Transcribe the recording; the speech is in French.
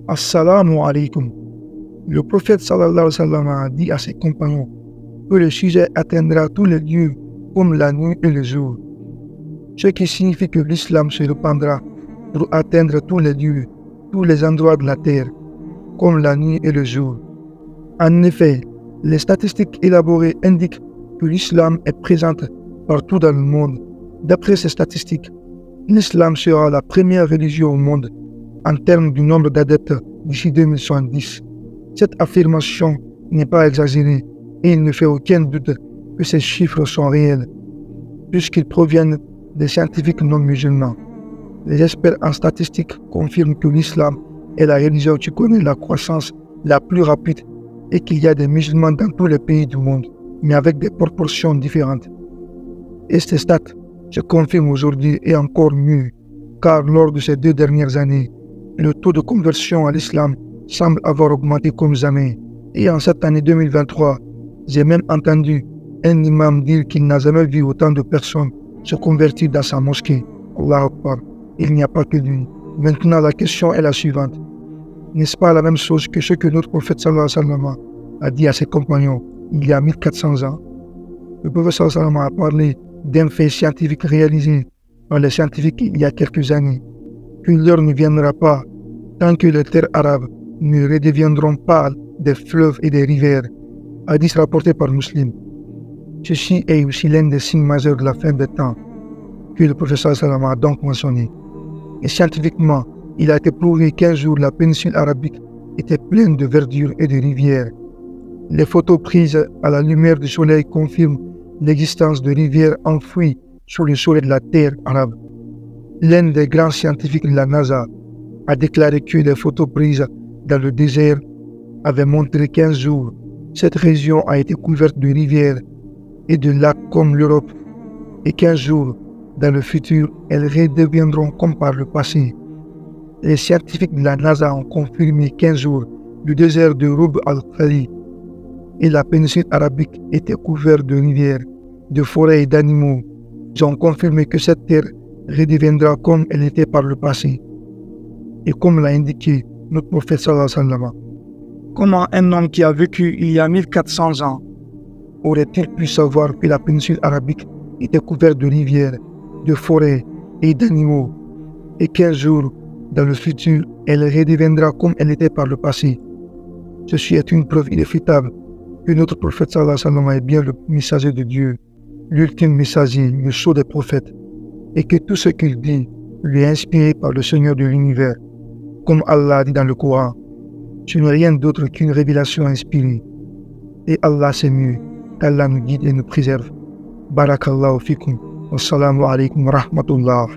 Assalamu alaikum. Le prophète sallallahu alayhi wa sallam a dit à ses compagnons que le sujet atteindra tous les lieux comme la nuit et le jour. Ce qui signifie que l'islam se répandra pour atteindre tous les lieux, tous les endroits de la terre, comme la nuit et le jour. En effet, les statistiques élaborées indiquent que l'islam est présent partout dans le monde. D'après ces statistiques, l'islam sera la première religion au monde en termes du nombre d'adeptes d'ici 2070. Cette affirmation n'est pas exagérée et il ne fait aucun doute que ces chiffres sont réels, puisqu'ils proviennent des scientifiques non musulmans. Les experts en statistiques confirment que l'islam est la religion qui connaît la croissance la plus rapide et qu'il y a des musulmans dans tous les pays du monde, mais avec des proportions différentes. Et ces stats se confirment aujourd'hui et encore mieux, car lors de ces 2 dernières années, le taux de conversion à l'islam semble avoir augmenté comme jamais. Et en cette année 2023, j'ai même entendu un imam dire qu'il n'a jamais vu autant de personnes se convertir dans sa mosquée. Allahu Akbar, il n'y a pas que lui. Maintenant, la question est la suivante. N'est-ce pas la même chose que ce que notre prophète sallallahu alayhi wa sallam a dit à ses compagnons il y a 1400 ans? Le prophète sallallahu alayhi wa sallam a parlé d'un fait scientifique réalisé par les scientifiques il y a quelques années, qu'une l'heure ne viendra pas tant que les terres arabes ne redeviendront pas des fleuves et des rivières, hadith rapporté par Muslim. Ceci est aussi l'un des signes majeurs de la fin des temps que le professeur sallam a donc mentionné. Et scientifiquement, il a été prouvé qu'un jour la péninsule arabique était pleine de verdure et de rivières. Les photos prises à la lumière du soleil confirment l'existence de rivières enfouies sous le sol de la terre arabe. L'un des grands scientifiques de la NASA a déclaré que les photos prises dans le désert avaient montré qu'un jour, cette région a été couverte de rivières et de lacs comme l'Europe, et qu'un jour, dans le futur, elles redeviendront comme par le passé. Les scientifiques de la NASA ont confirmé qu'un jour, le désert de Rub al-Khali et la péninsule arabique étaient couverts de rivières, de forêts et d'animaux. Ils ont confirmé que cette terre redeviendra comme elle était par le passé. Et comme l'a indiqué notre prophète sallallahu alayhi wa sallam, comment un homme qui a vécu il y a 1400 ans aurait-il pu savoir que la péninsule arabique était couverte de rivières, de forêts et d'animaux, et qu'un jour, dans le futur, elle redeviendra comme elle était par le passé? Ceci est une preuve irréfutable que notre prophète sallallahu alayhi wa sallam est bien le messager de Dieu, l'ultime messager, le sceau des prophètes, et que tout ce qu'il dit lui est inspiré par le Seigneur de l'univers. Comme Allah dit dans le Coran, ce n'est rien d'autre qu'une révélation inspirée. Et Allah c'est mieux, qu'Allah nous guide et nous préserve. Barakallahu fikum. Wassalamu alaikum wa rahmatullah.